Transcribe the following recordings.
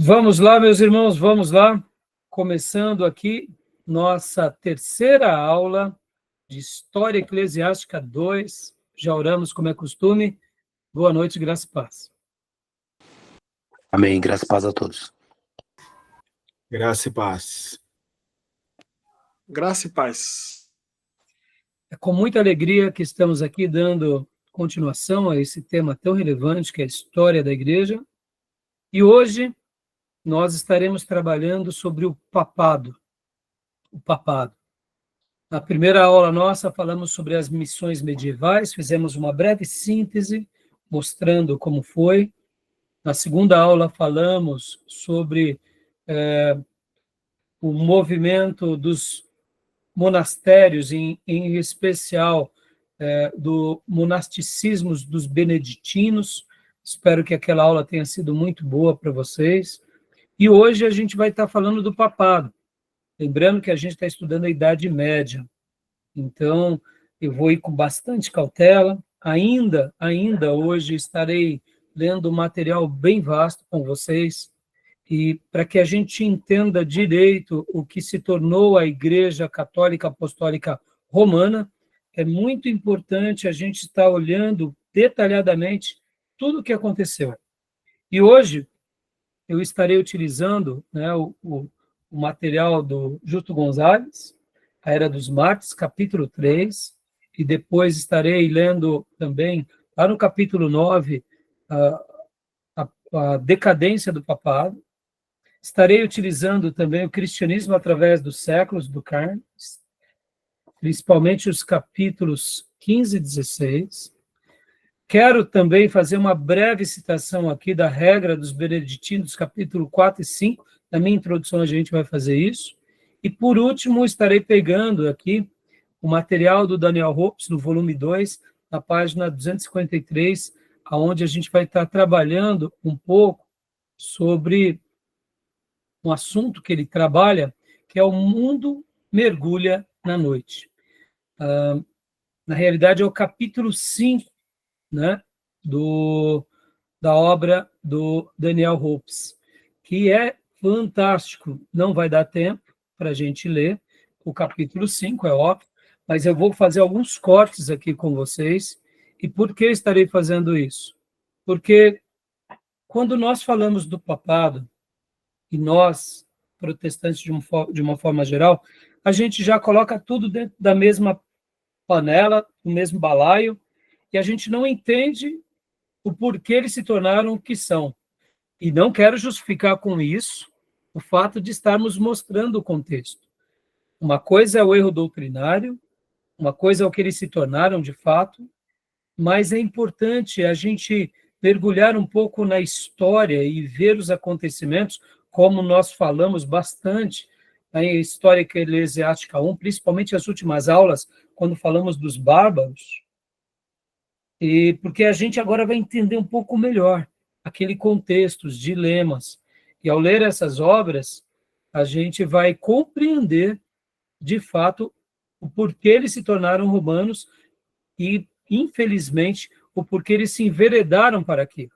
Vamos lá, meus irmãos, vamos lá. Começando aqui nossa terceira aula de História Eclesiástica 2. Já oramos, como é costume. Boa noite, graça e paz. Amém, graça e paz a todos. Graça e paz. Graça e paz. É com muita alegria que estamos aqui dando continuação a esse tema tão relevante que é a história da igreja. E hoje nós estaremos trabalhando sobre o papado. O papado. Na primeira aula nossa, falamos sobre as missões medievais, fizemos uma breve síntese, mostrando como foi. Na segunda aula, falamos sobre o movimento dos monastérios, em especial do monasticismo dos beneditinos. Espero que aquela aula tenha sido muito boa para vocês. E hoje a gente vai estar falando do papado. Lembrando que a gente está estudando a Idade Média. Então, eu vou ir com bastante cautela. Ainda hoje estarei lendo um material bem vasto com vocês, e para que a gente entenda direito o que se tornou a Igreja Católica Apostólica Romana, é muito importante a gente estar olhando detalhadamente tudo o que aconteceu. E hoje eu estarei utilizando o material do Justo Gonzalez, A Era dos Mártires, capítulo 3, e depois estarei lendo também, lá no capítulo 9, a decadência do papado. Estarei utilizando também o Cristianismo através dos séculos, do Carnes, principalmente os capítulos 15 e 16. Quero também fazer uma breve citação aqui da regra dos beneditinos, capítulo 4 e 5. Na minha introdução a gente vai fazer isso. E, por último, estarei pegando aqui o material do Daniel Hopes, no volume 2, na página 253, onde a gente vai estar trabalhando um pouco sobre um assunto que ele trabalha, que é o mundo mergulha na noite. Na realidade, é o capítulo 5, né, da obra do Daniel Hopes, que é fantástico. Não vai dar tempo para a gente ler o capítulo 5, é óbvio, mas eu vou fazer alguns cortes aqui com vocês. E por que estarei fazendo isso? Porque quando nós falamos do papado, e nós, protestantes de uma forma geral, a gente já coloca tudo dentro da mesma panela, do mesmo balaio, e a gente não entende o porquê eles se tornaram o que são. E não quero justificar com isso o fato de estarmos mostrando o contexto. Uma coisa é o erro doutrinário, uma coisa é o que eles se tornaram de fato, mas é importante a gente mergulhar um pouco na história e ver os acontecimentos, como nós falamos bastante na História Eclesiástica 1, principalmente as últimas aulas, quando falamos dos bárbaros, e porque a gente agora vai entender um pouco melhor aquele contexto, os dilemas. E ao ler essas obras, a gente vai compreender, de fato, o porquê eles se tornaram romanos e, infelizmente, o porquê eles se enveredaram para aquilo.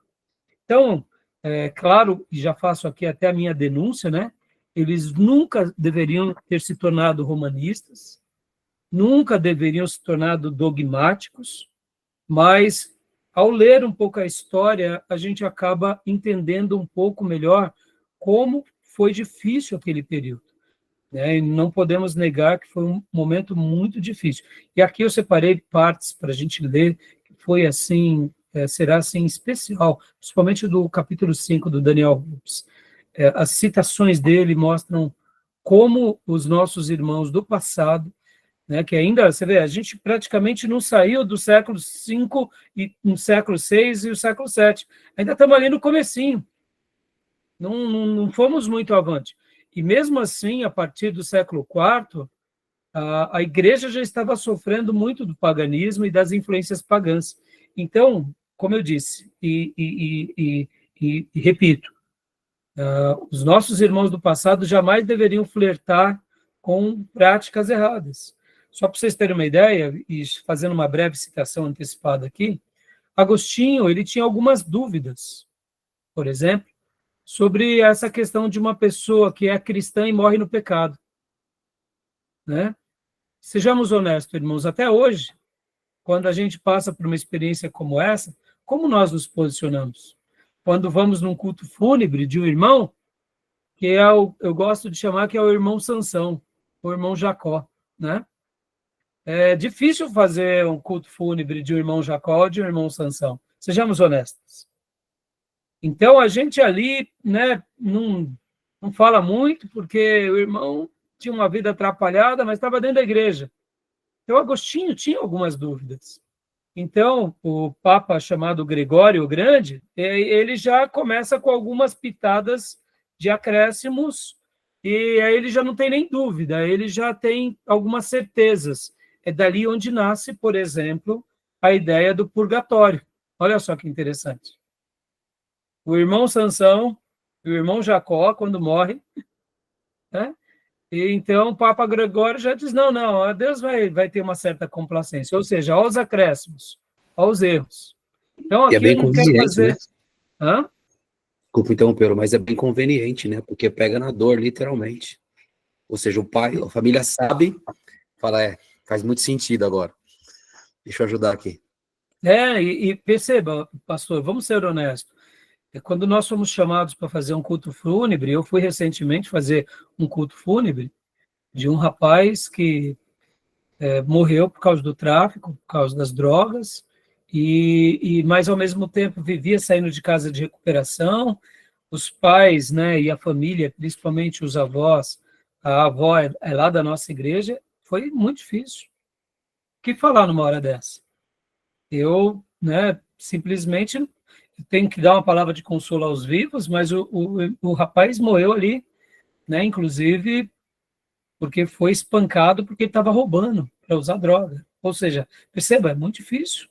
Então, é claro, e já faço aqui até a minha denúncia, né? Eles nunca deveriam ter se tornado romanistas, nunca deveriam se tornado dogmáticos, mas, ao ler um pouco a história, a gente acaba entendendo um pouco melhor como foi difícil aquele período. E não podemos negar que foi um momento muito difícil. E aqui eu separei partes para a gente ler, que foi assim, será assim especial, principalmente do capítulo 5 do Daniel Hopes. As citações dele mostram como os nossos irmãos do passado, né, que ainda, você vê, a gente praticamente não saiu do século V e no século VI e o século VII. Ainda estamos ali no comecinho. Não fomos muito avante. E mesmo assim, a partir do século IV, a igreja já estava sofrendo muito do paganismo e das influências pagãs. Então, como eu disse, e repito, os nossos irmãos do passado jamais deveriam flertar com práticas erradas. Só para vocês terem uma ideia, e fazendo uma breve citação antecipada aqui, Agostinho ele tinha algumas dúvidas. Por exemplo, sobre essa questão de uma pessoa que é cristã e morre no pecado, né? Sejamos honestos, irmãos, até hoje, quando a gente passa por uma experiência como essa, como nós nos posicionamos? Quando vamos num culto fúnebre de um irmão, que é eu gosto de chamar que é o irmão Sansão, o irmão Jacó, né? É difícil fazer um culto fúnebre de um irmão Jacó ou de um irmão Sansão. Sejamos honestos. Então, a gente ali, né, não fala muito, porque o irmão tinha uma vida atrapalhada, mas estava dentro da igreja. Então, Agostinho tinha algumas dúvidas. Então, o Papa chamado Gregório o Grande, ele já começa com algumas pitadas de acréscimos, e aí ele já não tem nem dúvida, ele já tem algumas certezas. É dali onde nasce, por exemplo, a ideia do purgatório. Olha só que interessante. O irmão Sansão e o irmão Jacó, quando morre, né? E então o Papa Gregório já diz, não, Deus vai ter uma certa complacência, ou seja, aos acréscimos, aos erros. Então, E é aqui bem ele não quer conveniente, fazer... né? Hã? Desculpa interromper, mas é bem conveniente, né? Porque pega na dor, literalmente. Ou seja, o pai, a família sabe, fala, faz muito sentido agora. Deixa eu ajudar aqui. E perceba, pastor, vamos ser honestos. Quando nós fomos chamados para fazer um culto fúnebre, eu fui recentemente fazer um culto fúnebre de um rapaz que morreu por causa do tráfico, por causa das drogas, mas ao mesmo tempo vivia saindo de casa de recuperação. Os pais, né, e a família, principalmente os avós, a avó é lá da nossa igreja, foi muito difícil. O que falar numa hora dessa? Eu, né, simplesmente tenho que dar uma palavra de consolo aos vivos, mas o rapaz morreu ali, né, inclusive porque foi espancado porque estava roubando para usar droga. Ou seja, perceba, é muito difícil.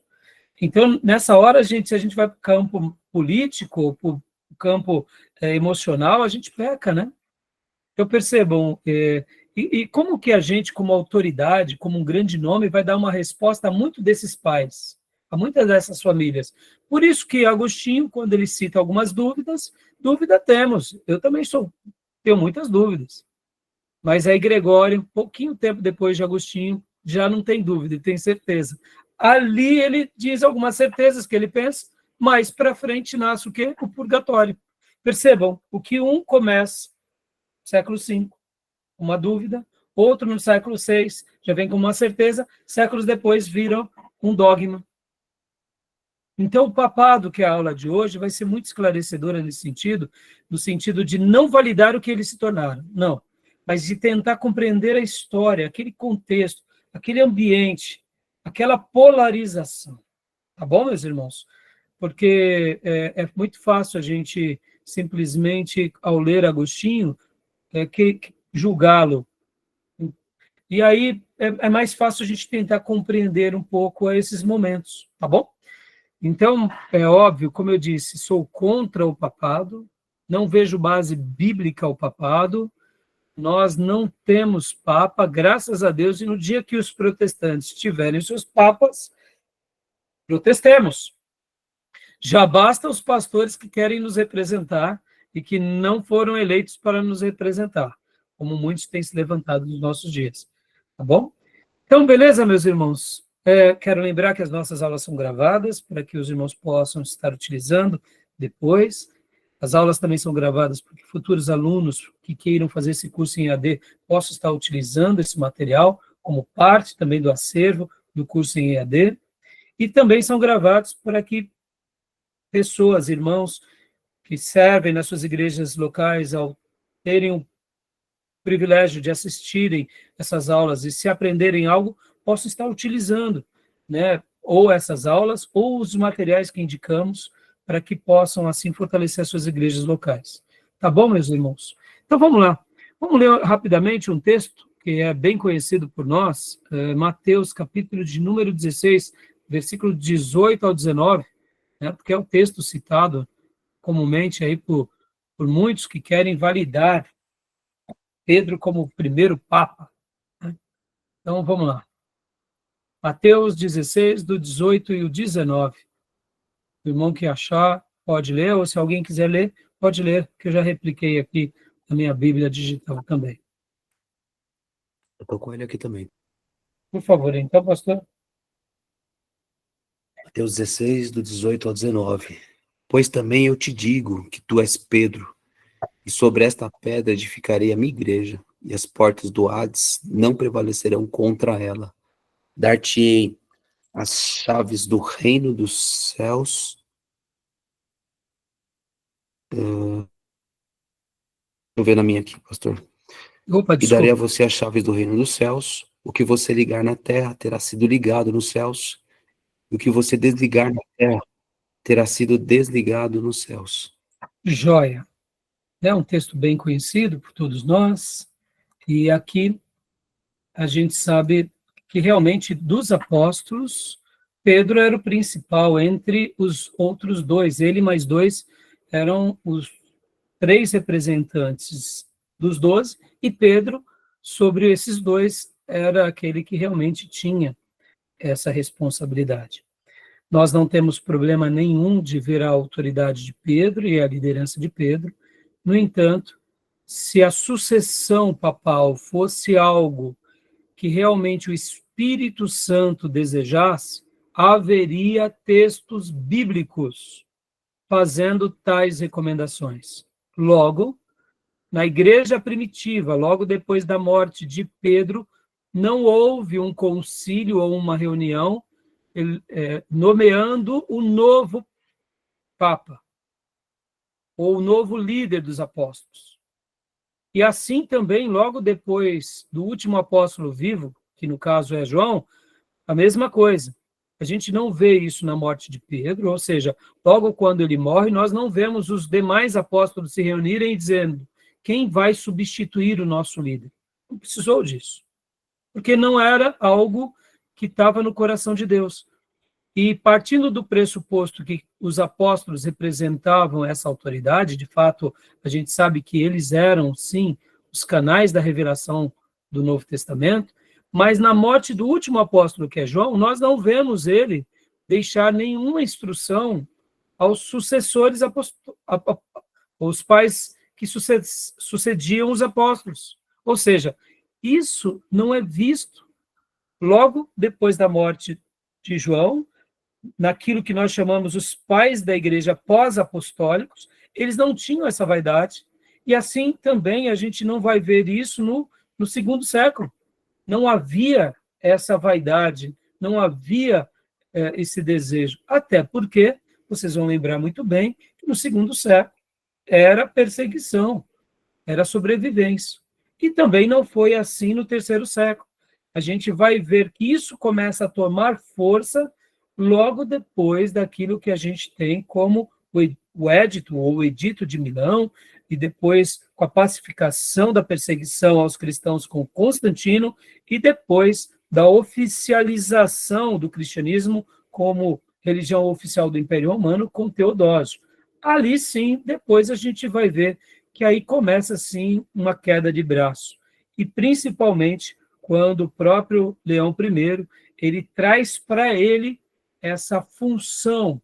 Então, nessa hora, se a gente vai para o campo político, para o campo emocional, a gente peca, né? Então, percebam, e como que a gente, como autoridade, como um grande nome, vai dar uma resposta a muitos desses pais, a muitas dessas famílias? Por isso que Agostinho, quando ele cita algumas dúvidas, dúvida temos. Eu também tenho muitas dúvidas. Mas aí Gregório, pouquinho tempo depois de Agostinho, já não tem dúvida, tem certeza. Ali ele diz algumas certezas que ele pensa, mais para frente nasce o quê? O purgatório. Percebam, o que um começa, século V, uma dúvida, outro no século VI, já vem com uma certeza, séculos depois viram um dogma. Então, o papado, que é a aula de hoje, vai ser muito esclarecedora nesse sentido, no sentido de não validar o que eles se tornaram, não, mas de tentar compreender a história, aquele contexto, aquele ambiente, aquela polarização. Tá bom, meus irmãos? Porque é muito fácil a gente simplesmente, ao ler Agostinho, julgá-lo. E aí é mais fácil a gente tentar compreender um pouco esses momentos, tá bom? Então, é óbvio, como eu disse, sou contra o papado, não vejo base bíblica ao papado, nós não temos papa, graças a Deus, e no dia que os protestantes tiverem seus papas, protestemos. Já basta os pastores que querem nos representar e que não foram eleitos para nos representar, como muitos têm se levantado nos nossos dias. Tá bom? Então, beleza, meus irmãos? Quero lembrar que as nossas aulas são gravadas para que os irmãos possam estar utilizando depois. As aulas também são gravadas para que futuros alunos que queiram fazer esse curso em EAD possam estar utilizando esse material como parte também do acervo do curso em EAD. E também são gravados para que pessoas, irmãos, que servem nas suas igrejas locais, ao terem o privilégio de assistirem essas aulas e se aprenderem algo, possam estar utilizando, né, ou essas aulas, ou os materiais que indicamos, para que possam, assim, fortalecer as suas igrejas locais. Tá bom, meus irmãos? Então, vamos lá. Vamos ler rapidamente um texto que é bem conhecido por nós, Mateus, capítulo de número 16, versículo 18 ao 19, né, porque é o texto citado comumente aí por muitos que querem validar Pedro como o primeiro Papa. Né? Então, vamos lá. Mateus 16, do 18 e o 19. O irmão que achar pode ler, ou se alguém quiser ler, Pode ler, que eu já repliquei aqui na minha Bíblia digital também. Eu estou com ele aqui também. Por favor, então, pastor. Mateus 16, do 18 ao 19. Pois também eu te digo que tu és Pedro, e sobre esta pedra edificarei a minha igreja, e as portas do Hades não prevalecerão contra ela. Dar-te-ei as chaves do reino dos céus. Deixa eu ver na minha aqui, pastor. Opa, E darei a desculpa. você as chaves do reino dos céus. O que você ligar na terra terá sido ligado nos céus, e o que você desligar na terra terá sido desligado nos céus. Joia. É um texto bem conhecido por todos nós, e aqui a gente sabe que realmente dos apóstolos, Pedro era o principal entre os outros dois. Ele mais dois eram os 3 representantes dos 12, e Pedro, sobre esses 2, era aquele que realmente tinha essa responsabilidade. Nós não temos problema nenhum de ver a autoridade de Pedro e a liderança de Pedro. No entanto, se a sucessão papal fosse algo que realmente o Espírito Santo desejasse, haveria textos bíblicos fazendo tais recomendações. Logo, na igreja primitiva, logo depois da morte de Pedro, não houve um concílio ou uma reunião nomeando o novo Papa, ou o novo líder dos apóstolos. E assim também, logo depois do último apóstolo vivo, que no caso é João, a mesma coisa. A gente não vê isso na morte de Pedro, ou seja, logo quando ele morre, nós não vemos os demais apóstolos se reunirem e dizendo quem vai substituir o nosso líder. Não precisou disso, porque não era algo que estava no coração de Deus. E partindo do pressuposto que os apóstolos representavam essa autoridade, de fato, a gente sabe que eles eram, sim, os canais da revelação do Novo Testamento, mas na morte do último apóstolo, que é João, nós não vemos ele deixar nenhuma instrução aos sucessores os pais que sucediam os apóstolos. Ou seja, isso não é visto logo depois da morte de João, naquilo que nós chamamos os pais da igreja pós-apostólicos. Eles não tinham essa vaidade, e assim também a gente não vai ver isso no segundo século. Não havia essa vaidade, não havia esse desejo, até porque, vocês vão lembrar muito bem, que no segundo século era perseguição, era sobrevivência. E também não foi assim no terceiro século. A gente vai ver que isso começa a tomar força logo depois daquilo que a gente tem como o Édito, ou o Edito de Milão, e depois com a pacificação da perseguição aos cristãos com Constantino, e depois da oficialização do cristianismo como religião oficial do Império Romano com Teodósio. Ali sim, depois a gente vai ver que aí começa sim uma queda de braço, e principalmente quando o próprio Leão I, ele traz para ele essa função,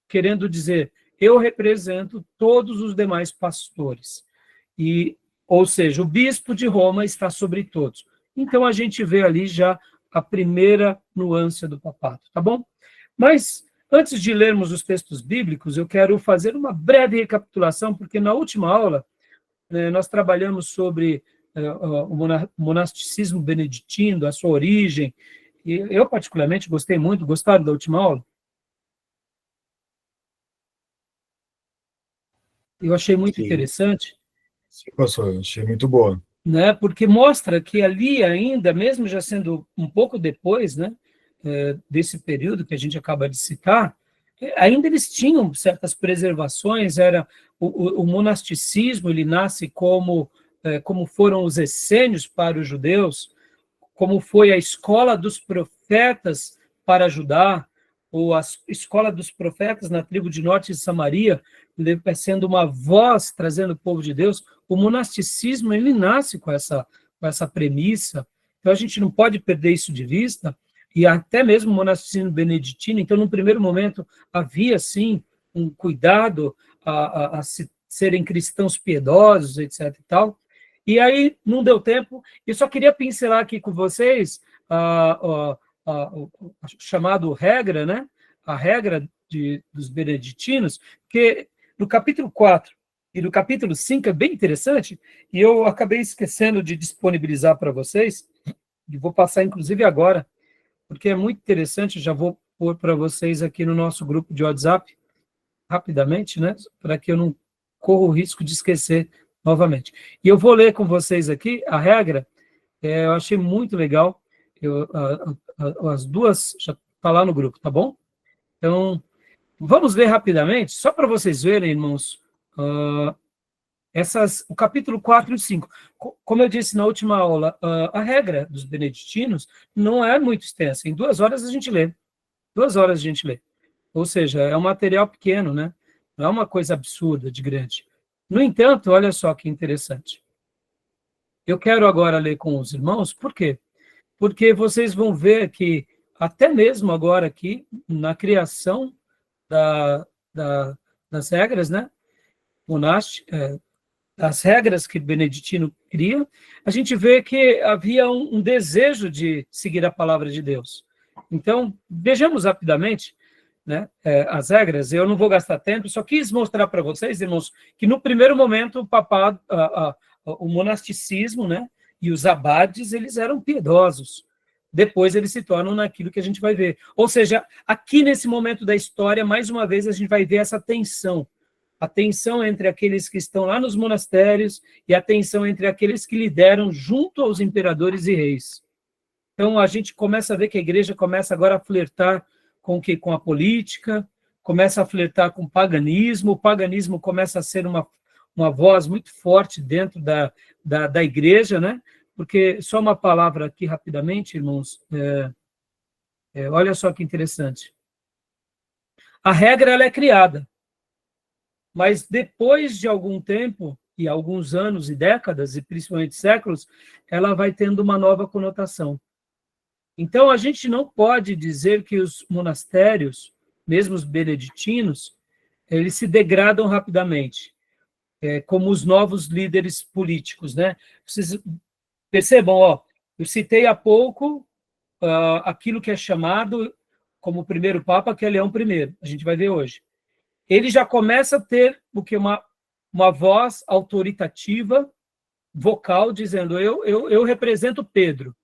querendo dizer, eu represento todos os demais pastores. Ou seja, o bispo de Roma está sobre todos. Então, a gente vê ali já a primeira nuance do papado, tá bom? Mas, antes de lermos os textos bíblicos, eu quero fazer uma breve recapitulação, porque na última aula nós trabalhamos sobre o monasticismo beneditino, a sua origem, e eu particularmente gostei muito. Gostaram da última aula? Eu achei muito Sim. interessante. Sim, pastor, achei muito boa. Né, porque mostra que ali ainda, mesmo já sendo um pouco depois, né, desse período que a gente acaba de citar, ainda eles tinham certas preservações. Era o monasticismo, ele nasce como foram os essênios para os judeus, como foi a escola dos profetas para Judá, ou a escola dos profetas na tribo de Norte de Samaria, sendo uma voz trazendo o povo de Deus. O monasticismo, ele nasce com essa premissa, então a gente não pode perder isso de vista, e até mesmo o monasticismo beneditino. Então, no primeiro momento, havia, sim, um cuidado a se serem cristãos piedosos, etc. e tal. E aí, não deu tempo, eu só queria pincelar aqui com vocês o chamado regra, né? A regra dos beneditinos, que no capítulo 4 e no capítulo 5 é bem interessante, e eu acabei esquecendo de disponibilizar para vocês, e vou passar inclusive agora, porque é muito interessante, já vou pôr para vocês aqui no nosso grupo de WhatsApp, rapidamente, né? Para que eu não corra o risco de esquecer novamente. E eu vou ler com vocês aqui a regra, eu achei muito legal, as duas já estão lá no grupo, tá bom? Então, vamos ler rapidamente, só para vocês verem, irmãos, o capítulo 4 e 5. Como eu disse na última aula, a regra dos beneditinos não é muito extensa, em 2 horas a gente lê. 2 horas a gente lê. Ou seja, é um material pequeno, né? Não é uma coisa absurda, de grande. No entanto, olha só que interessante. Eu quero agora ler com os irmãos, por quê? Porque vocês vão ver que, até mesmo agora aqui, na criação das regras, né? Monásticas, as regras que Beneditino cria, a gente vê que havia um desejo de seguir a palavra de Deus. Então, vejamos rapidamente, né, as regras. Eu não vou gastar tempo, só quis mostrar para vocês, irmãos, que no primeiro momento o papado, o monasticismo, né, e os abades, eles eram piedosos. Depois eles se tornam naquilo que a gente vai ver. Ou seja, aqui nesse momento da história, mais uma vez, a gente vai ver essa tensão. A tensão entre aqueles que estão lá nos monastérios e a tensão entre aqueles que lideram junto aos imperadores e reis. Então, a gente começa a ver que a igreja começa agora a flertar com a política, começa a flertar com o paganismo começa a ser uma voz muito forte dentro da igreja, né? Porque, só uma palavra aqui rapidamente, irmãos, olha só que interessante. A regra, ela é criada, mas depois de algum tempo, e alguns anos e décadas, e principalmente séculos, ela vai tendo uma nova conotação. Então, a gente não pode dizer que os monastérios, mesmo os beneditinos, eles se degradam rapidamente, como os novos líderes políticos, né? Vocês percebam, eu citei há pouco aquilo que é chamado como o primeiro Papa, que é Leão I, a gente vai ver hoje. Ele já começa a ter uma voz autoritativa, vocal, dizendo, eu represento Pedro.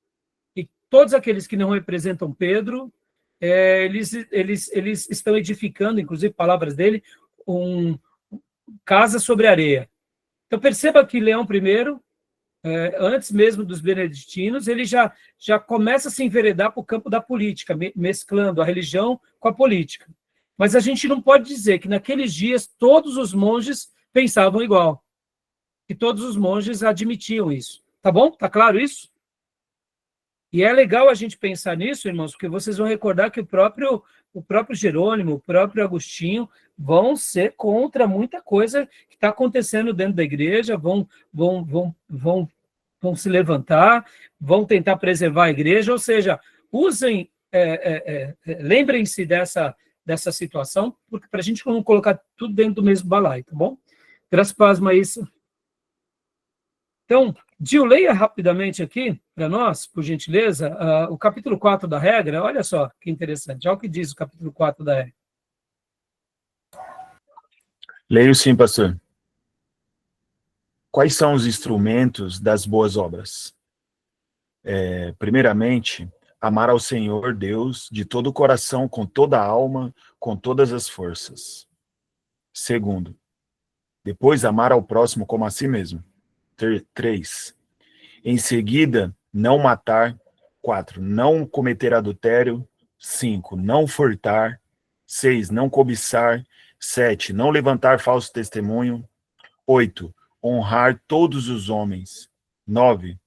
E todos aqueles que não representam Pedro, eles estão edificando, inclusive palavras dele, casa sobre areia. Então perceba que Leão I, antes mesmo dos beneditinos, ele já começa a se enveredar para o campo da política, mesclando a religião com a política. Mas a gente não pode dizer que naqueles dias todos os monges pensavam igual, que todos os monges admitiam isso. Tá bom? Tá claro isso? E é legal a gente pensar nisso, irmãos, porque vocês vão recordar que o próprio Jerônimo, o próprio Agostinho vão ser contra muita coisa que está acontecendo dentro da igreja, vão se levantar, vão tentar preservar a igreja, ou seja, usem, lembrem-se dessa situação, porque para a gente não colocar tudo dentro do mesmo balaio, tá bom? Graças a Deus, Maísa. Então, Gil, leia rapidamente aqui para nós, por gentileza, o capítulo 4 da regra. Olha só que interessante. Olha o que diz o capítulo 4 da regra. Leio sim, pastor. Quais são os instrumentos das boas obras? Primeiramente, amar ao Senhor Deus de todo o coração, com toda a alma, com todas as forças. Segundo, depois amar ao próximo como a si mesmo. 3. Em seguida, não matar. 4. Não cometer adultério. 5. Não furtar. 6. Não cobiçar. 7. Não levantar falso testemunho. 8. Honrar todos os homens. 9.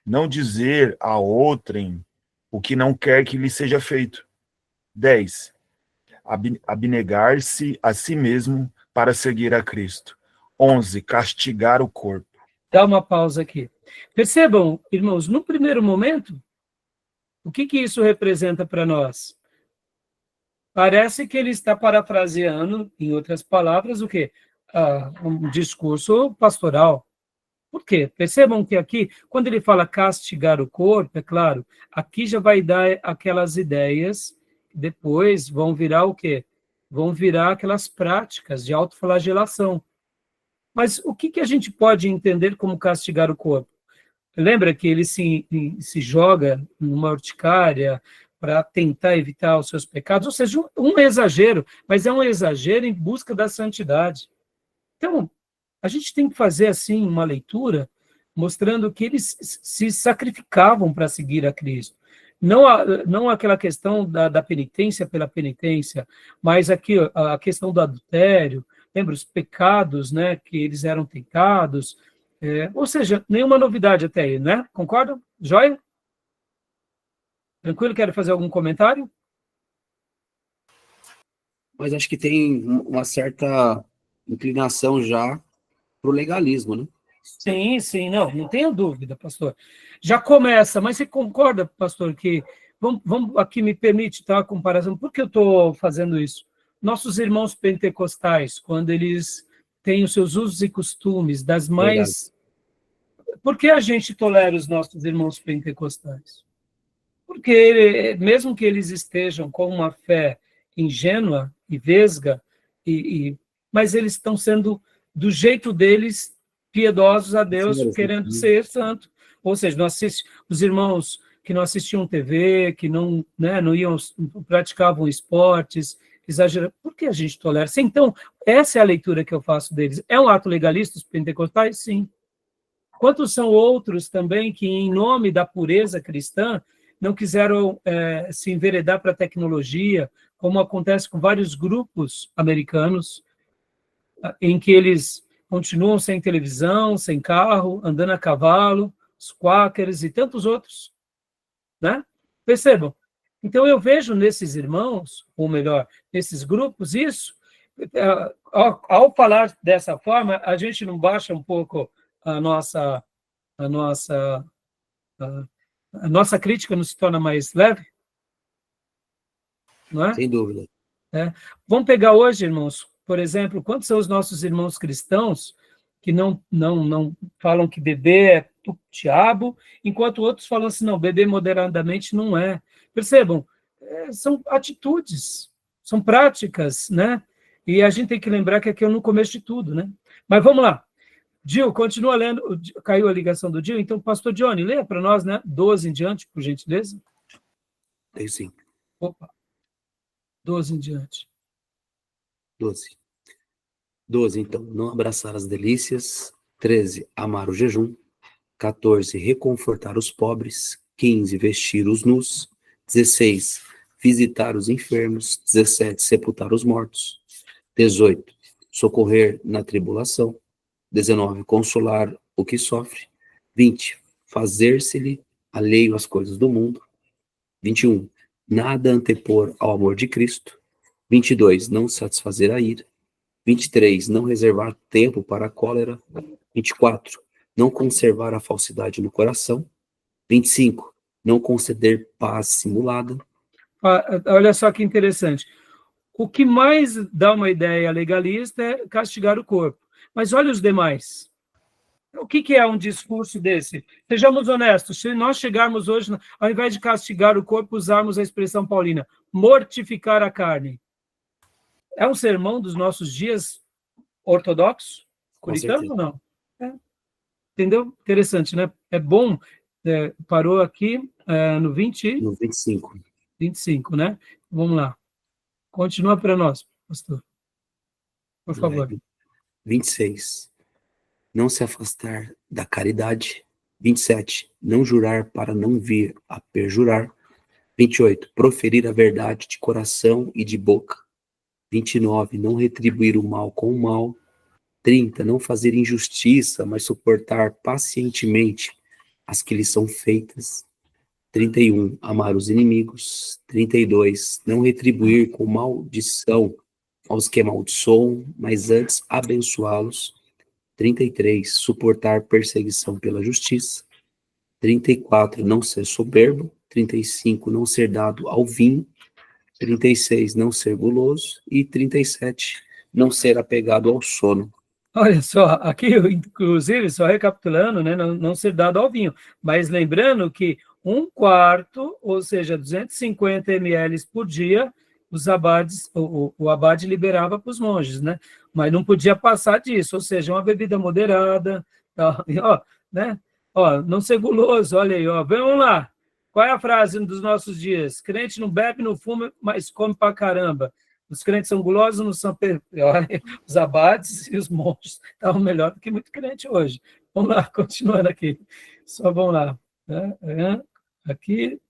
Não dizer a outrem o que não quer que lhe seja feito. 10. Abnegar-se a si mesmo para seguir a Cristo. 11. Castigar o corpo. Dá uma pausa aqui. Percebam, irmãos, no primeiro momento, o que isso representa para nós? Parece que ele está parafraseando, em outras palavras, o quê? um discurso pastoral. Por quê? Percebam que aqui, quando ele fala castigar o corpo, é claro, aqui já vai dar aquelas ideias, que depois vão virar o quê? Vão virar aquelas práticas de autoflagelação. Mas o que a gente pode entender como castigar o corpo? Lembra que ele se joga numa urticária para tentar evitar os seus pecados? Ou seja, um exagero, mas é um exagero em busca da santidade. Então, a gente tem que fazer, assim, uma leitura mostrando que eles se sacrificavam para seguir a Cristo. Não aquela questão da penitência pela penitência, mas aqui a questão do adultério, lembra os pecados, né, que eles eram tentados, ou seja, nenhuma novidade até aí, né? Concordam? Joia? Tranquilo? Quer fazer algum comentário? Mas acho que tem uma certa inclinação já para o legalismo, né? Sim, não tenha dúvida, pastor. Já começa, mas você concorda, pastor, que, vamos aqui me permite, tá, a comparação, por que eu estou fazendo isso? Nossos irmãos pentecostais, quando eles têm os seus usos e costumes das mais... Por que a gente tolera os nossos irmãos pentecostais? Porque, mesmo que eles estejam com uma fé ingênua e vesga, mas eles estão sendo, do jeito deles, piedosos a Deus, querendo ser santo. Ou seja, os irmãos que não assistiam TV, que não praticavam esportes, exageravam. Por que a gente tolera? Então, essa é a leitura que eu faço deles. É um ato legalista, os pentecostais? Sim. Quantos são outros também que, em nome da pureza cristã, não quiseram se enveredar para a tecnologia, como acontece com vários grupos americanos, em que eles continuam sem televisão, sem carro, andando a cavalo, os quakers e tantos outros, né? Percebam. Então, eu vejo nesses irmãos, ou melhor, nesses grupos, isso, ao falar dessa forma, a gente não baixa um pouco a nossa crítica, não se torna mais leve? Não é? Sem dúvida. Vamos pegar hoje, irmãos, por exemplo, quantos são os nossos irmãos cristãos que não falam que beber é diabo, enquanto outros falam assim, não, beber moderadamente não é. Percebam, são atitudes, são práticas, né? E a gente tem que lembrar que aqui é no começo de tudo, né? Mas vamos lá. Gil, continua lendo. Caiu a ligação do Gil, então, pastor Johnny, leia para nós, né? 12 em diante, por gentileza. Tem sim. Opa. 12 em diante. 12. 12, então, não abraçar as delícias. 13, amar o jejum. 14, reconfortar os pobres. 15, vestir os nus. 16, visitar os enfermos. 17, sepultar os mortos. 18, socorrer na tribulação. 19, consolar o que sofre. 20, fazer-se-lhe alheio às coisas do mundo. 21, nada antepor ao amor de Cristo. 22, não satisfazer a ira. 23, não reservar tempo para a cólera. 24, não conservar a falsidade no coração. 25, não conceder paz simulada. Olha só que interessante. O que mais dá uma ideia legalista é castigar o corpo. Mas olha os demais. O que é um discurso desse? Sejamos honestos, se nós chegarmos hoje, ao invés de castigar o corpo, usarmos a expressão paulina, mortificar a carne. É um sermão dos nossos dias ortodoxos? Puritano ou não? Entendeu? Interessante, né? É bom, parou aqui no 25. 25, né? Vamos lá. Continua para nós, pastor. Por favor. 26. Não se afastar da caridade. 27. Não jurar para não vir a perjurar. 28. Proferir a verdade de coração e de boca. 29. Não retribuir o mal com o mal. 30. Não fazer injustiça, mas suportar pacientemente as que lhe são feitas. 31. Amar os inimigos. 32. Não retribuir com maldição aos que amaldiçoam, mas antes abençoá-los. 33. Suportar perseguição pela justiça. 34. Não ser soberbo. 35. Não ser dado ao vinho. 36. Não ser guloso. E 37. Não ser apegado ao sono. Olha só, aqui, inclusive, só recapitulando, né, não ser dado ao vinho, mas lembrando que 1/4, ou seja, 250 ml por dia, os abades, o abade liberava para os monges, né? Mas não podia passar disso, ou seja, uma bebida moderada, tá? E, ó, né? Ó, não ser guloso, olha aí, ó, vamos lá. Qual é a frase dos nossos dias? Crente não bebe, não fuma, mas come pra caramba. Os crentes são gulosos, não são... Olha, os abades e os monges estavam melhor do que muito crente hoje. Vamos lá, continuando aqui. Só vamos lá. Aqui,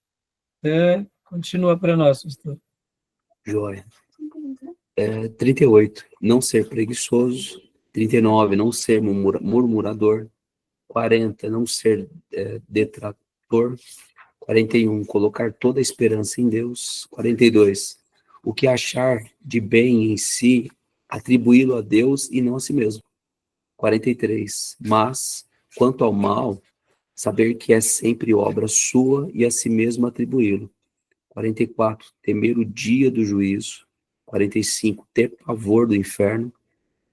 continua para nós, pastor. Joia. 38, não ser preguiçoso. 39, não ser murmurador. 40, não ser detrator. 41, colocar toda a esperança em Deus. 42, o que achar de bem em si, atribuí-lo a Deus e não a si mesmo. 43, mas, quanto ao mal, saber que é sempre obra sua e a si mesmo atribuí-lo. 44, temer o dia do juízo. 45, ter pavor do inferno.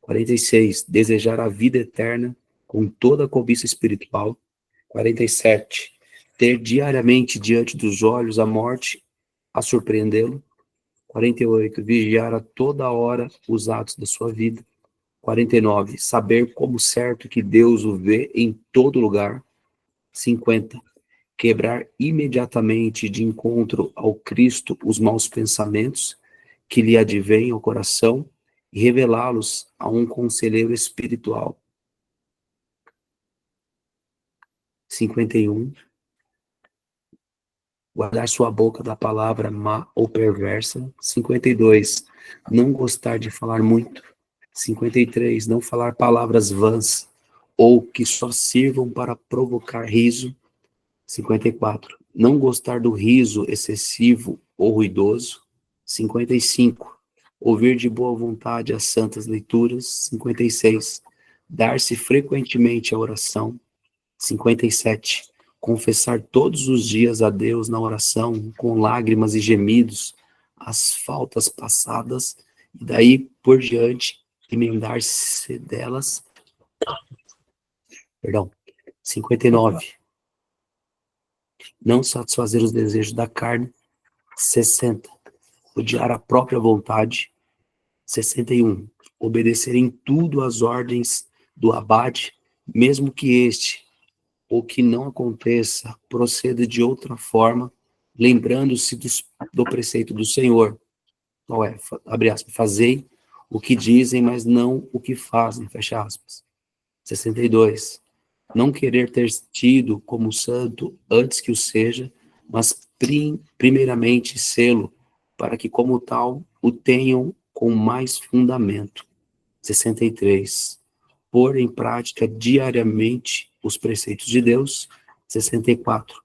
46, desejar a vida eterna com toda a cobiça espiritual. 47, ter diariamente diante dos olhos a morte a surpreendê-lo. 48, vigiar a toda hora os atos da sua vida. 49, saber como certo que Deus o vê em todo lugar. 50, quebrar imediatamente de encontro ao Cristo os maus pensamentos que lhe advêm ao coração e revelá-los a um conselheiro espiritual. 51, guardar sua boca da palavra má ou perversa. 52, não gostar de falar muito. 53, não falar palavras vãs ou que só sirvam para provocar riso. 54, não gostar do riso excessivo ou ruidoso. 55, ouvir de boa vontade as santas leituras. 56, dar-se frequentemente à oração. 57, confessar todos os dias a Deus na oração, com lágrimas e gemidos, as faltas passadas, e daí por diante, emendar-se delas. 59, não satisfazer os desejos da carne. 60, odiar a própria vontade. 61, obedecer em tudo às ordens do abade, mesmo que este, ou que não aconteça, proceda de outra forma, lembrando-se do preceito do Senhor. Qual é? Abre aspas, fazei o que dizem, mas não o que fazem, fecha aspas. 62, não querer ter tido como santo antes que o seja, mas primeiramente sê-lo, para que como tal o tenham com mais fundamento. 63, pôr em prática diariamente os preceitos de Deus. 64,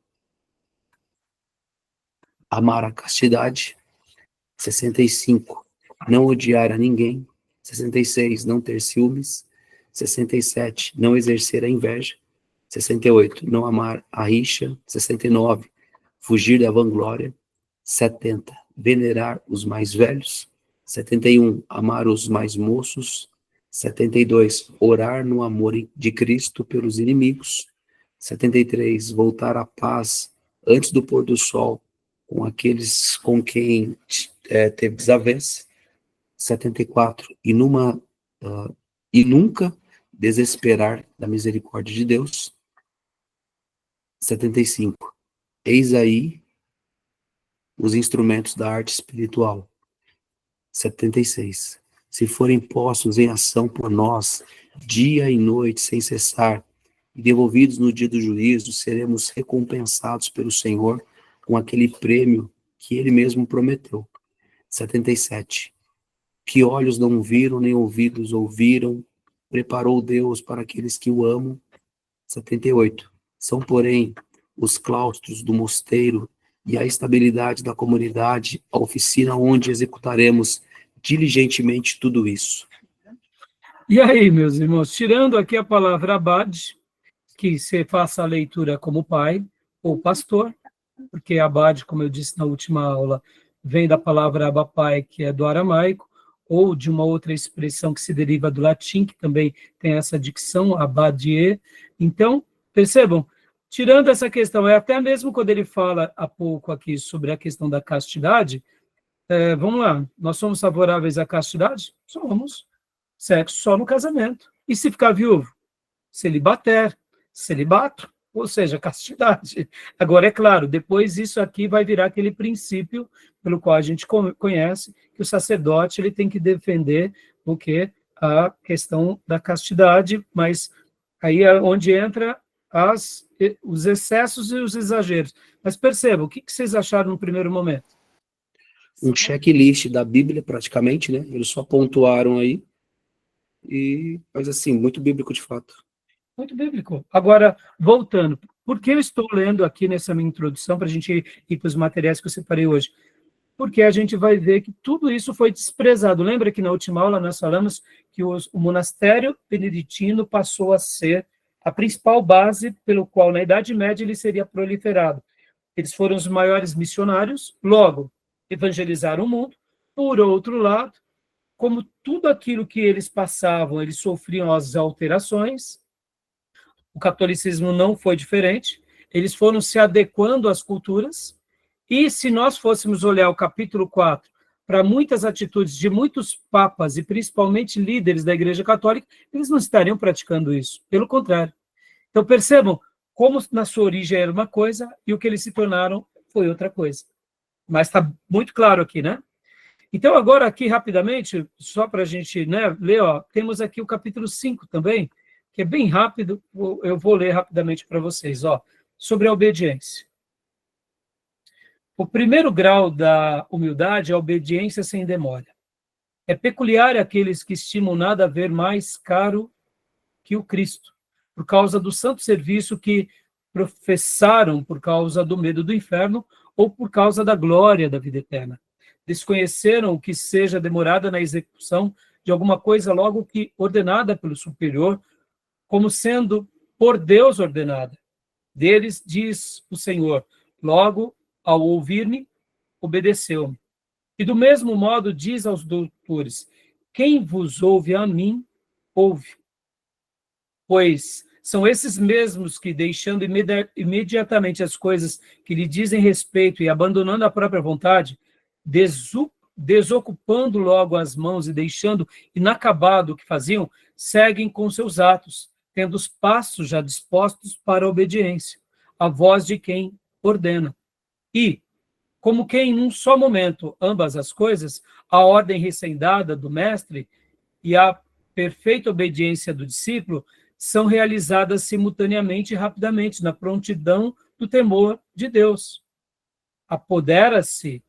amar a castidade. 65, não odiar a ninguém. 66, não ter ciúmes. 67, não exercer a inveja. 68, não amar a rixa. 69, fugir da vanglória. 70, venerar os mais velhos. 71, amar os mais moços. 72, orar no amor de Cristo pelos inimigos. 73, voltar à paz antes do pôr do sol com aqueles com quem teve desavença. 74, e nunca desesperar da misericórdia de Deus. 75, eis aí os instrumentos da arte espiritual. 76, se forem postos em ação por nós, dia e noite, sem cessar, e devolvidos no dia do juízo, seremos recompensados pelo Senhor com aquele prêmio que Ele mesmo prometeu. 77, que olhos não viram, nem ouvidos ouviram, preparou Deus para aqueles que o amam. 78, são, porém, os claustros do mosteiro e a estabilidade da comunidade, a oficina onde executaremos diligentemente tudo isso. E aí, meus irmãos, tirando aqui a palavra abade, que você faça a leitura como pai ou pastor, porque abade, como eu disse na última aula, vem da palavra abapai, que é do aramaico, ou de uma outra expressão que se deriva do latim, que também tem essa dicção, abadie. Então, percebam, tirando essa questão, até mesmo quando ele fala há pouco aqui sobre a questão da castidade, vamos lá, nós somos favoráveis à castidade? Somos. Sexo só no casamento. E se ficar viúvo? Celibater, celibato, ou seja, castidade. Agora, é claro, depois isso aqui vai virar aquele princípio pelo qual a gente conhece que o sacerdote ele tem que defender o quê? A questão da castidade, mas aí é onde entra os excessos e os exageros. Mas perceba, o que vocês acharam no primeiro momento? Um checklist da Bíblia, praticamente, né? Eles só pontuaram aí. Mas assim, muito bíblico de fato. Muito bíblico. Agora, voltando, por que eu estou lendo aqui nessa minha introdução, para a gente ir para os materiais que eu separei hoje? Porque a gente vai ver que tudo isso foi desprezado. Lembra que na última aula nós falamos que o monastério beneditino passou a ser a principal base pelo qual, na Idade Média, ele seria proliferado. Eles foram os maiores missionários, logo, evangelizaram o mundo. Por outro lado, como tudo aquilo que eles passavam, eles sofriam as alterações, o catolicismo não foi diferente, eles foram se adequando às culturas, e se nós fôssemos olhar o capítulo 4, para muitas atitudes de muitos papas, e principalmente líderes da Igreja Católica, eles não estariam praticando isso, pelo contrário. Então percebam como na sua origem era uma coisa, e o que eles se tornaram foi outra coisa. Mas está muito claro aqui, né? Então, agora aqui, rapidamente, só para a gente ler, temos aqui o capítulo 5 também, que é bem rápido, eu vou ler rapidamente para vocês, sobre a obediência. O primeiro grau da humildade é a obediência sem demora. É peculiar àqueles que estimam nada haver mais caro que o Cristo, por causa do santo serviço que professaram por causa do medo do inferno ou por causa da glória da vida eterna. Desconheceram o que seja demorada na execução de alguma coisa logo que ordenada pelo superior, como sendo por Deus ordenada. Deles diz o Senhor, logo, ao ouvir-me, obedeceu-me. E do mesmo modo diz aos doutores, quem vos ouve a mim, ouve. Pois são esses mesmos que, deixando imediatamente as coisas que lhe dizem respeito e abandonando a própria vontade, desocupando logo as mãos e deixando inacabado o que faziam, seguem com seus atos, tendo os passos já dispostos para a obediência, a voz de quem ordena. E, como que em um só momento, ambas as coisas, a ordem recém-dada do mestre e a perfeita obediência do discípulo, são realizadas simultaneamente e rapidamente, na prontidão do temor de Deus. Apodera-se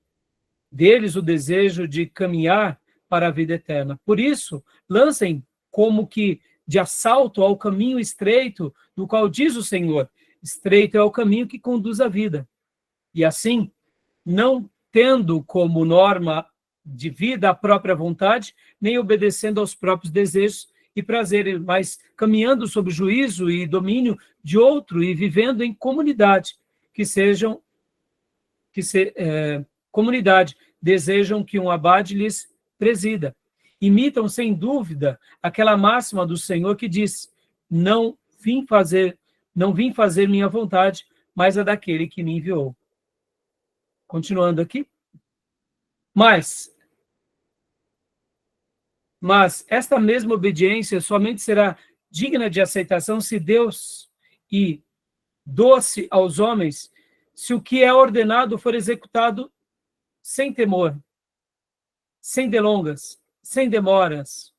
deles o desejo de caminhar para a vida eterna. Por isso, lancem como que de assalto ao caminho estreito, do qual diz o Senhor, estreito é o caminho que conduz à vida. E assim, não tendo como norma de vida a própria vontade, nem obedecendo aos próprios desejos e prazeres, mas caminhando sob o juízo e domínio de outro e vivendo em comunidade, comunidade, desejam que um abade lhes presida. Imitam, sem dúvida, aquela máxima do Senhor que diz, não vim fazer minha vontade, mas a daquele que me enviou. Continuando aqui. Mas esta mesma obediência somente será digna de aceitação se Deus e doce aos homens, se o que é ordenado for executado sem temor, sem delongas, sem demoras,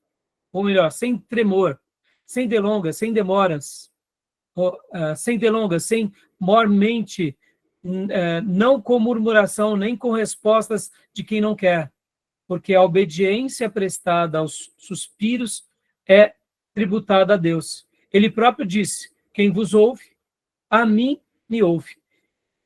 ou melhor, sem tremor, sem delongas, sem demoras, sem delongas, sem mormente, não com murmuração, nem com respostas de quem não quer, porque a obediência prestada aos suspiros é tributada a Deus. Ele próprio disse, quem vos ouve, a mim me ouve.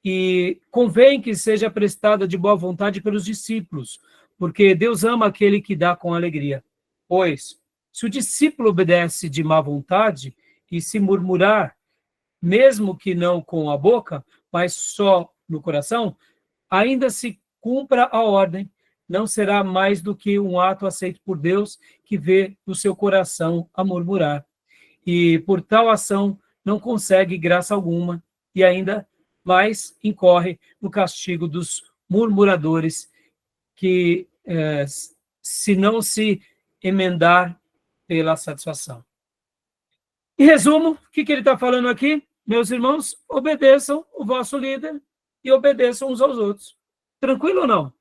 E convém que seja prestada de boa vontade pelos discípulos, porque Deus ama aquele que dá com alegria. Pois, se o discípulo obedece de má vontade e se murmurar, mesmo que não com a boca, mas só no coração, ainda se cumpra a ordem, não será mais do que um ato aceito por Deus, que vê no seu coração a murmurar. E por tal ação não consegue graça alguma, e ainda mais incorre no castigo dos murmuradores, que se não se emendar pela satisfação. Em resumo, o que ele está falando aqui? Meus irmãos, obedeçam o vosso líder e obedeçam uns aos outros. Tranquilo ou não?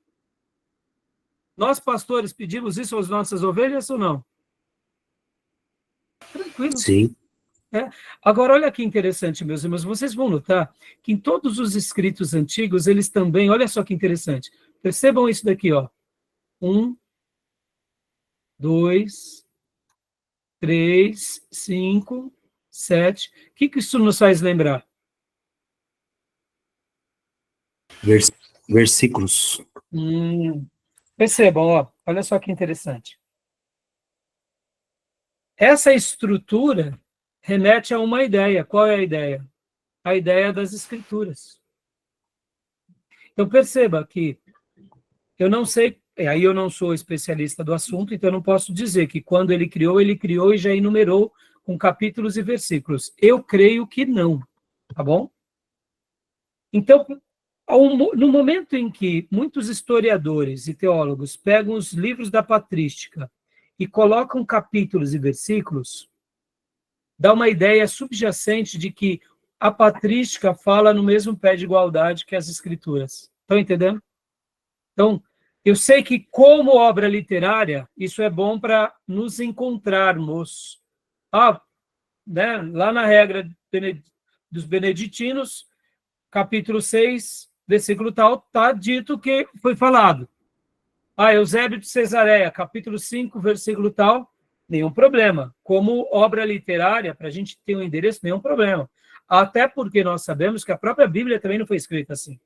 Nós, pastores, pedimos isso às nossas ovelhas ou não? Tranquilo. Sim. Agora, olha que interessante, meus irmãos, vocês vão notar que em todos os escritos antigos, eles também, olha só que interessante, percebam isso daqui, ó. 1, 2, 3, 5, 7. O que isso nos faz lembrar? Versículos. Percebam, ó, olha só que interessante. Essa estrutura remete a uma ideia. Qual é a ideia? A ideia das Escrituras. Então, perceba que eu não sei, aí eu não sou especialista do assunto, então eu não posso dizer que quando ele criou e já enumerou com capítulos e versículos. Eu creio que não, tá bom? Então, no momento em que muitos historiadores e teólogos pegam os livros da patrística e colocam capítulos e versículos, dá uma ideia subjacente de que a patrística fala no mesmo pé de igualdade que as escrituras. Estão entendendo? Então, eu sei que como obra literária, isso é bom para nos encontrarmos. Né, lá na regra dos beneditinos, capítulo 6, versículo tal, está dito que foi falado. Eusébio de Cesareia, capítulo 5, versículo tal, nenhum problema. Como obra literária, para a gente ter um endereço, nenhum problema. Até porque nós sabemos que a própria Bíblia também não foi escrita assim.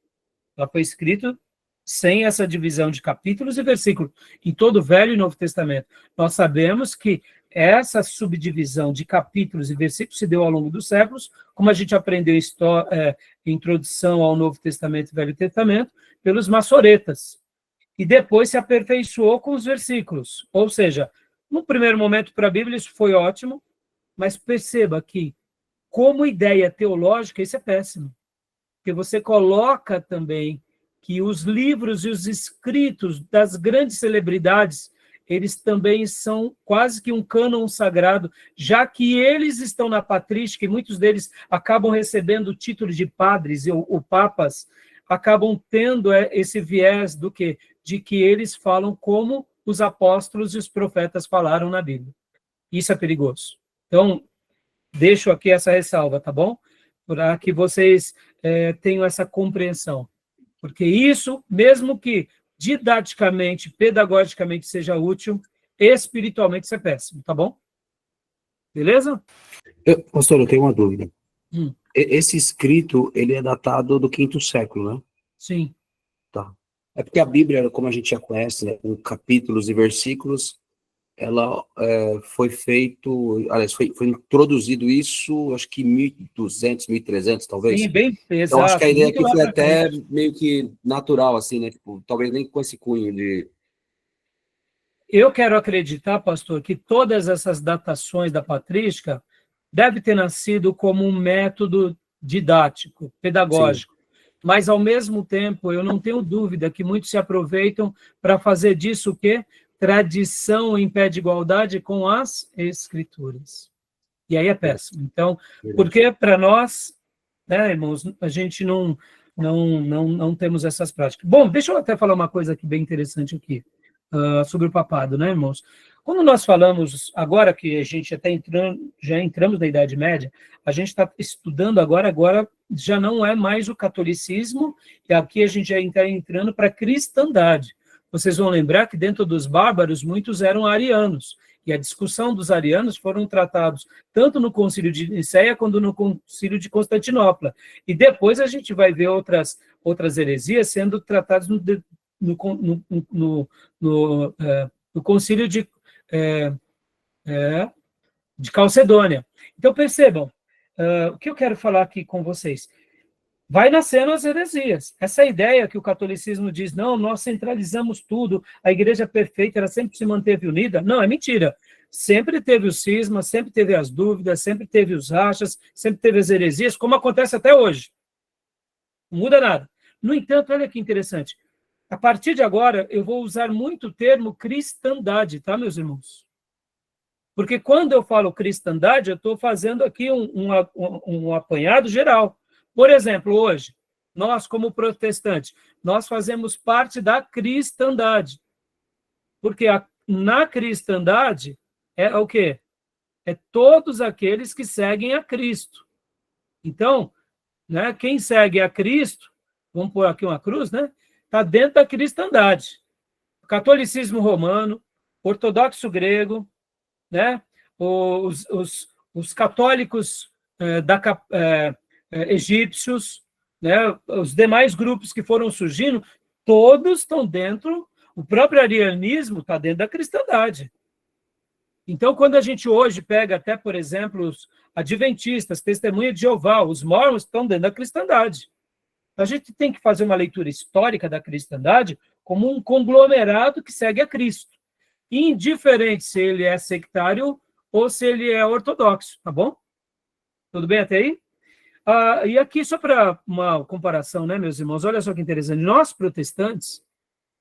Ela foi escrita sem essa divisão de capítulos e versículos, em todo o Velho e Novo Testamento. Nós sabemos que essa subdivisão de capítulos e versículos se deu ao longo dos séculos, como a gente aprendeu em introdução ao Novo Testamento e Velho Testamento, pelos maçoretas. E depois se aperfeiçoou com os versículos. Ou seja, no primeiro momento para a Bíblia isso foi ótimo, mas perceba que, como ideia teológica, isso é péssimo. Porque você coloca também que os livros e os escritos das grandes celebridades, eles também são quase que um cânon sagrado, já que eles estão na patrística, e muitos deles acabam recebendo o título de padres ou papas, acabam tendo esse viés do quê? De que eles falam como os apóstolos e os profetas falaram na Bíblia. Isso é perigoso. Então, deixo aqui essa ressalva, tá bom? Para que vocês tenham essa compreensão. Porque isso, mesmo que didaticamente, pedagogicamente seja útil, espiritualmente isso é péssimo, tá bom? Beleza? Pastor, eu tenho uma dúvida. Hum. Esse escrito, ele é datado do 5º século, né? Sim. Tá. É porque a Bíblia, como a gente já conhece, né, com capítulos e versículos, ela foi introduzido isso, acho que 1200, 1300, talvez. Sim, bem pesado. Então, acho que a ideia aqui foi até meio que natural, assim, né? Tipo, talvez nem com esse cunho de... Eu quero acreditar, pastor, que todas essas datações da patrística devem ter nascido como um método didático, pedagógico. Sim. Mas, ao mesmo tempo, eu não tenho dúvida que muitos se aproveitam para fazer disso o quê? Tradição em pé de igualdade com as escrituras. E aí é péssimo. Então, porque para nós, né, irmãos, a gente não temos essas práticas. Bom, deixa eu até falar uma coisa aqui bem interessante aqui, sobre o papado, né, irmãos? Quando nós falamos, agora que a gente já entramos na Idade Média, a gente está estudando agora já não é mais o catolicismo, e aqui a gente já está entrando para a cristandade. Vocês vão lembrar que dentro dos bárbaros, muitos eram arianos, e a discussão dos arianos foram tratados tanto no Concílio de Nicéia quanto no Concílio de Constantinopla. E depois a gente vai ver outras heresias sendo tratadas no Concílio de Calcedônia. Então, percebam, o que eu quero falar aqui com vocês. vai nascendo as heresias. Essa ideia que o catolicismo diz, não, nós centralizamos tudo, a igreja perfeita, ela sempre se manteve unida. Não, é mentira. Sempre teve o cisma, sempre teve as dúvidas, sempre teve os rachas, sempre teve as heresias, como acontece até hoje. Não muda nada. No entanto, olha que interessante. A partir de agora, eu vou usar muito o termo cristandade, tá, meus irmãos? Porque quando eu falo cristandade, eu estou fazendo aqui um apanhado geral. Por exemplo, hoje, nós, como protestantes, nós fazemos parte da cristandade. Porque na cristandade é o quê? É todos aqueles que seguem a Cristo. Então, né, quem segue a Cristo, vamos pôr aqui uma cruz, né? Está dentro da cristandade. Catolicismo romano, ortodoxo grego, né? Os católicos egípcios, né? Os demais grupos que foram surgindo, todos estão dentro, o próprio arianismo está dentro da cristandade. Então, quando a gente hoje pega até, por exemplo, os adventistas, testemunha de Jeová, os mormons estão dentro da cristandade. A gente tem que fazer uma leitura histórica da cristandade como um conglomerado que segue a Cristo, indiferente se ele é sectário ou se ele é ortodoxo, tá bom? Tudo bem até aí? E aqui, só para uma comparação, né, meus irmãos, olha só que interessante. Nós, protestantes,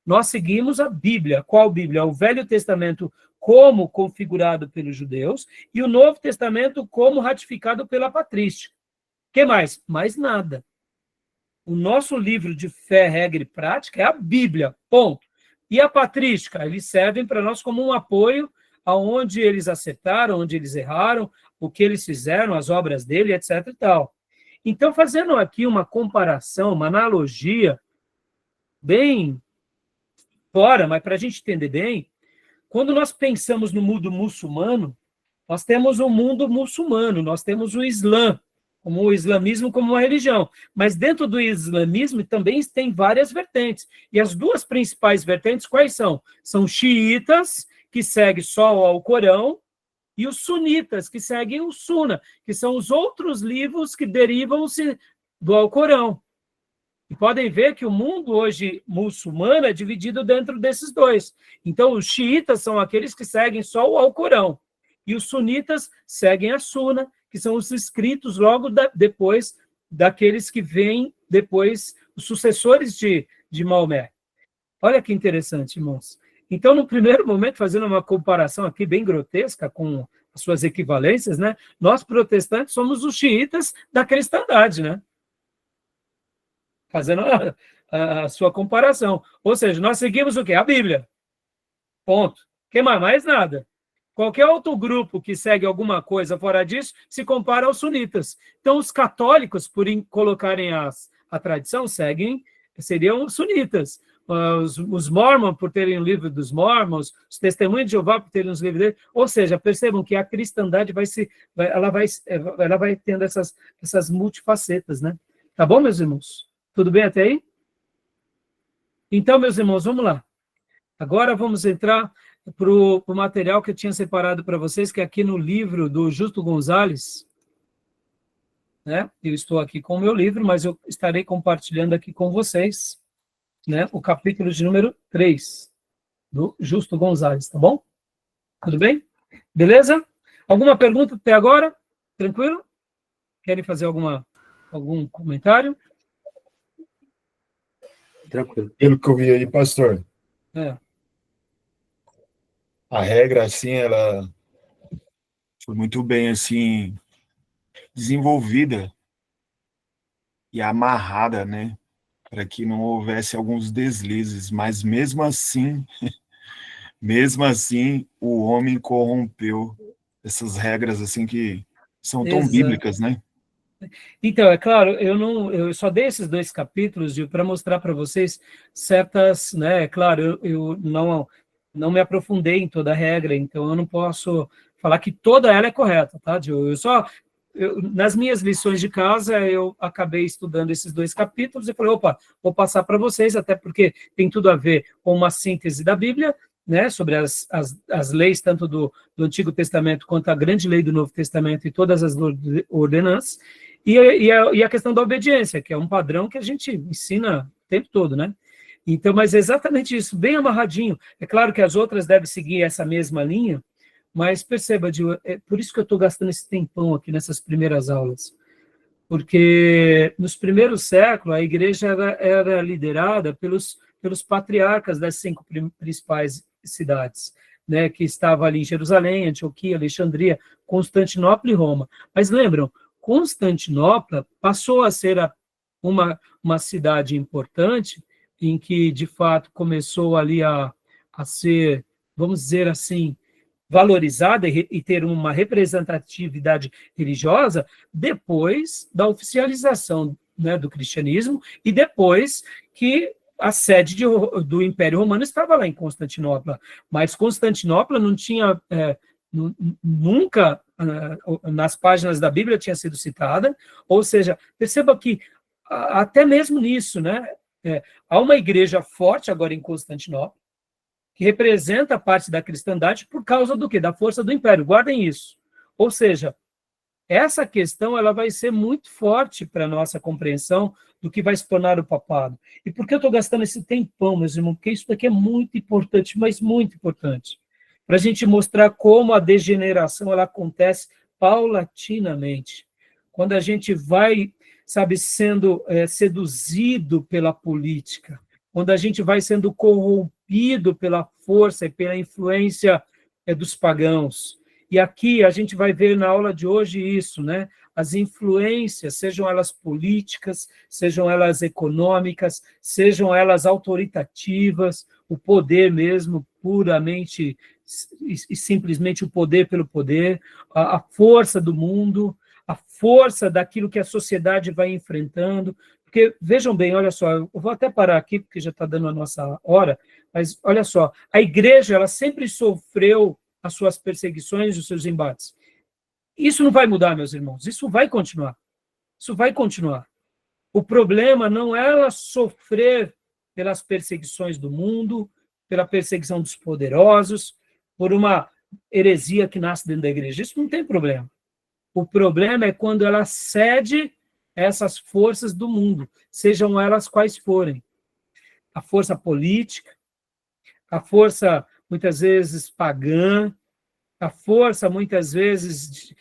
nós seguimos a Bíblia. Qual Bíblia? O Velho Testamento como configurado pelos judeus e o Novo Testamento como ratificado pela patrística. O que mais? Mais nada. O nosso livro de fé, regra e prática é a Bíblia, ponto. E a patrística, eles servem para nós como um apoio aonde eles acertaram, onde eles erraram, o que eles fizeram, as obras dele, etc. e tal. Então, fazendo aqui uma comparação, uma analogia, bem fora, mas para a gente entender bem, quando nós pensamos no mundo muçulmano, nós temos o mundo muçulmano, nós temos o Islã, como o islamismo como uma religião. Mas dentro do islamismo também tem várias vertentes. E as duas principais vertentes, quais são? São os xiitas, que seguem só o Alcorão, e os sunitas, que seguem o Suna, que são os outros livros que derivam-se do Alcorão. E podem ver que o mundo hoje muçulmano é dividido dentro desses dois. Então, os xiitas são aqueles que seguem só o Alcorão, e os sunitas seguem a Suna, que são os escritos logo depois daqueles que vêm depois, os sucessores de Maomé. Olha que interessante, irmãos. Então, no primeiro momento, fazendo uma comparação aqui bem grotesca com as suas equivalências, né? Nós, protestantes, somos os xiitas da cristandade, né? Fazendo a sua comparação. Ou seja, nós seguimos o quê? A Bíblia. Ponto. Que mais nada. Qualquer outro grupo que segue alguma coisa fora disso se compara aos sunitas. Então, os católicos, por colocarem a tradição, seriam os sunitas. Os mormons, por terem o livro dos mormons, os testemunhos de Jeová, por terem os livros dele. Ou seja, percebam que a cristandade ela vai tendo essas multifacetas, né? Tá bom, meus irmãos? Tudo bem até aí? Então, meus irmãos, vamos lá. Agora vamos entrar para o material que eu tinha separado para vocês, que é aqui no livro do Justo Gonzalez, né? Eu estou aqui com o meu livro, mas eu estarei compartilhando aqui com vocês, né, o capítulo de número 3, do Justo Gonzalez, tá bom? Tudo bem? Beleza? Alguma pergunta até agora? Tranquilo? Querem fazer algum comentário? Tranquilo. Pelo que eu vi aí, pastor, É. a regra, assim, ela Foi muito bem, assim, desenvolvida e amarrada, né? Para que não houvesse alguns deslizes, mas mesmo assim, o homem corrompeu essas regras, assim, que são tão Exato. bíblicas, né? Então, é claro, eu só dei esses 2 capítulos para mostrar para vocês certas, né? É claro, eu não me aprofundei em toda a regra, então eu não posso falar que toda ela é correta, tá? Nas minhas lições de casa, eu acabei estudando esses 2 capítulos e falei, opa, vou passar para vocês, até porque tem tudo a ver com uma síntese da Bíblia, né, sobre as leis, tanto do Antigo Testamento quanto a grande lei do Novo Testamento e todas as ordenanças. E a questão da obediência, que é um padrão que a gente ensina o tempo todo, né? Então, mas é exatamente isso, bem amarradinho. É claro que as outras devem seguir essa mesma linha, mas perceba, Gil, é por isso que eu estou gastando esse tempão aqui nessas primeiras aulas. Porque nos primeiros séculos a igreja era liderada pelos patriarcas das 5 principais cidades, né, que estavam ali em Jerusalém, Antioquia, Alexandria, Constantinopla e Roma. Mas lembram, Constantinopla passou a ser uma cidade importante, em que, de fato, começou ali a ser, vamos dizer assim, valorizada e ter uma representatividade religiosa depois da oficialização, né, do cristianismo e depois que a sede do Império Romano estava lá em Constantinopla. Mas Constantinopla não tinha, nunca nas páginas da Bíblia tinha sido citada, ou seja, perceba que até mesmo nisso, né, há uma igreja forte agora em Constantinopla, que representa a parte da cristandade por causa do quê? Da força do império. Guardem isso. Ou seja, essa questão ela vai ser muito forte para a nossa compreensão do que vai se tornar o papado. E por que eu estou gastando esse tempão, meus irmãos? Porque isso daqui é muito importante, mas muito importante. Para a gente mostrar como a degeneração ela acontece paulatinamente. Quando a gente vai, sabe, sendo seduzido pela política, quando a gente vai sendo corrompido pela força e pela influência dos pagãos. E aqui a gente vai ver na aula de hoje isso, né? As influências, sejam elas políticas, sejam elas econômicas, sejam elas autoritativas, o poder mesmo, puramente e simplesmente o poder pelo poder, a força do mundo, a força daquilo que a sociedade vai enfrentando. Porque, vejam bem, olha só, eu vou até parar aqui, porque já está dando a nossa hora, mas olha só, a igreja ela sempre sofreu as suas perseguições, os seus embates. Isso não vai mudar, meus irmãos, isso vai continuar. Isso vai continuar. O problema não é ela sofrer pelas perseguições do mundo, pela perseguição dos poderosos, por uma heresia que nasce dentro da igreja. Isso não tem problema. O problema é quando ela cede essas forças do mundo, sejam elas quais forem. A força política, a força, muitas vezes, pagã, a força, muitas vezes,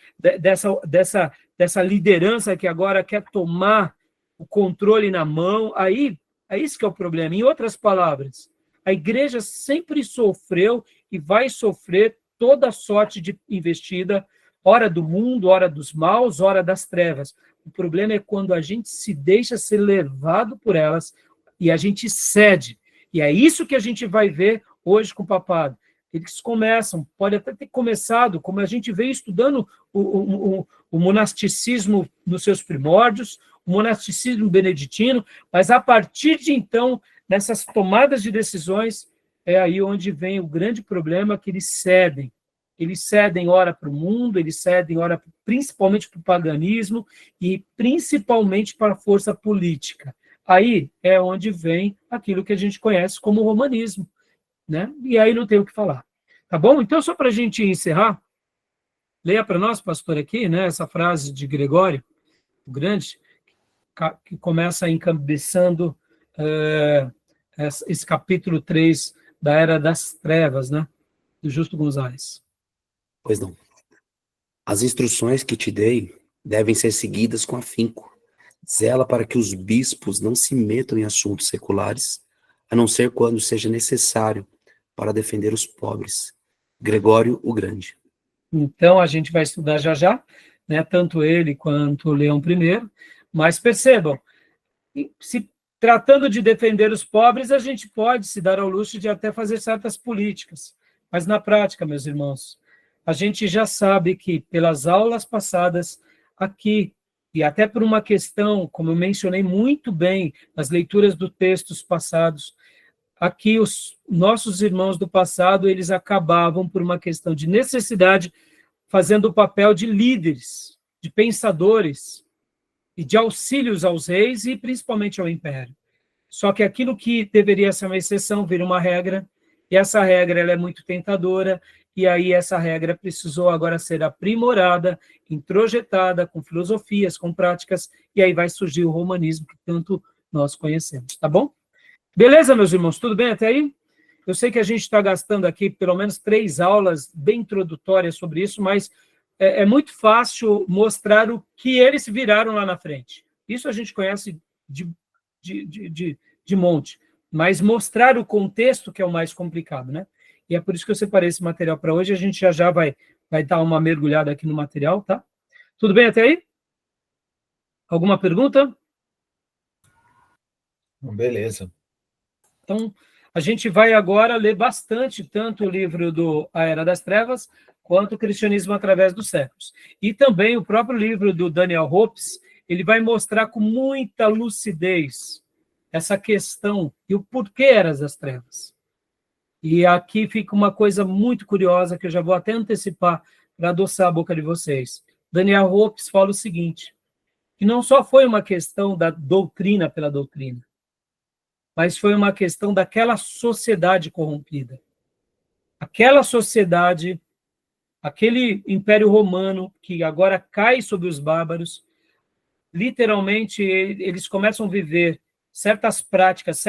dessa liderança que agora quer tomar o controle na mão. Aí, é isso que é o problema. Em outras palavras, a igreja sempre sofreu e vai sofrer toda sorte de investida, ora do mundo, ora dos maus, ora das trevas. O problema é quando a gente se deixa ser levado por elas e a gente cede. E é isso que a gente vai ver hoje com o papado. Eles começam, pode até ter começado, como a gente veio estudando o monasticismo nos seus primórdios, o monasticismo beneditino, mas a partir de então, nessas tomadas de decisões, é aí onde vem o grande problema, que eles cedem. Eles cedem ora para o mundo, eles cedem ora principalmente para o paganismo e principalmente para a força política. Aí é onde vem aquilo que a gente conhece como romanismo, né? E aí não tem o que falar. Tá bom? Então, só para a gente encerrar, leia para nós, pastor, aqui, né, essa frase de Gregório, o Grande, que começa encabeçando esse capítulo 3 da Era das Trevas, né, do Justo Gonzalez. Pois não. As instruções que te dei devem ser seguidas com afinco. Zela para que os bispos não se metam em assuntos seculares, a não ser quando seja necessário para defender os pobres. Gregório o Grande. Então, a gente vai estudar já, né, tanto ele quanto Leão I, mas percebam, se tratando de defender os pobres, a gente pode se dar ao luxo de até fazer certas políticas, mas na prática, meus irmãos, a gente já sabe que, pelas aulas passadas aqui, e até por uma questão, como eu mencionei muito bem nas leituras dos textos passados, aqui os nossos irmãos do passado, eles acabavam, por uma questão de necessidade, fazendo o papel de líderes, de pensadores, e de auxílios aos reis e principalmente ao império. Só que aquilo que deveria ser uma exceção vira uma regra, e essa regra ela é muito tentadora, e aí essa regra precisou agora ser aprimorada, introjetada com filosofias, com práticas, e aí vai surgir o romanismo que tanto nós conhecemos, tá bom? Beleza, meus irmãos, tudo bem até aí? Eu sei que a gente está gastando aqui pelo menos 3 aulas bem introdutórias sobre isso, mas é muito fácil mostrar o que eles viraram lá na frente. Isso a gente conhece de monte, mas mostrar o contexto que é o mais complicado, né? E é por isso que eu separei esse material para hoje, a gente já vai dar uma mergulhada aqui no material, tá? Tudo bem até aí? Alguma pergunta? Beleza. Então, a gente vai agora ler bastante, tanto o livro do A Era das Trevas, quanto o Cristianismo através dos séculos. E também o próprio livro do Daniel Hopes, ele vai mostrar com muita lucidez essa questão e o porquê eras das trevas. E aqui fica uma coisa muito curiosa, que eu já vou até antecipar para adoçar a boca de vocês. Daniel Hopes fala o seguinte, que não só foi uma questão da doutrina pela doutrina, mas foi uma questão daquela sociedade corrompida. Aquela sociedade, aquele Império Romano, que agora cai sobre os bárbaros, literalmente eles começam a viver certas práticas,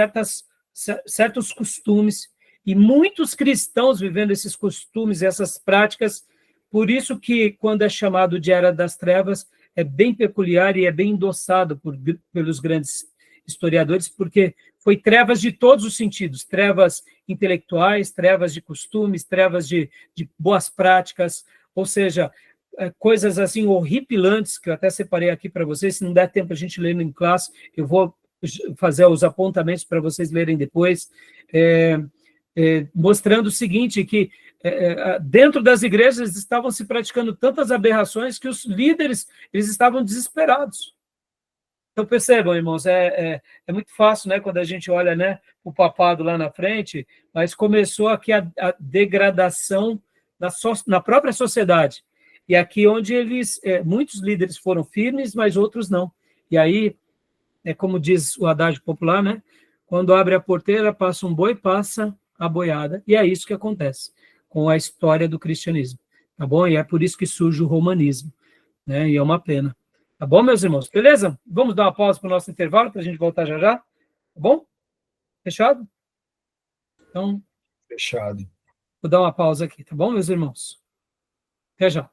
certos costumes, e muitos cristãos vivendo esses costumes, essas práticas, por isso que quando é chamado de Era das Trevas, é bem peculiar e é bem endossado pelos grandes historiadores, porque foi trevas de todos os sentidos, trevas intelectuais, trevas de costumes, trevas de boas práticas, ou seja, coisas assim horripilantes, que eu até separei aqui para vocês, se não der tempo a gente ler em classe, eu vou fazer os apontamentos para vocês lerem depois, mostrando o seguinte, que dentro das igrejas estavam se praticando tantas aberrações que os líderes eles estavam desesperados. Então, percebam, irmãos, é muito fácil, né, quando a gente olha, né, o papado lá na frente, mas começou aqui a degradação na própria sociedade. E aqui onde muitos líderes foram firmes, mas outros não. E aí, como diz o adágio popular, né, quando abre a porteira, passa um boi, passa a boiada. E é isso que acontece com a história do cristianismo, tá bom? E é por isso que surge o romanismo, né, e é uma pena. Tá bom, meus irmãos? Beleza? Vamos dar uma pausa para o nosso intervalo, para a gente voltar já já? Tá bom? Fechado? Então, Fechado. vou dar uma pausa aqui, tá bom, meus irmãos? Até já.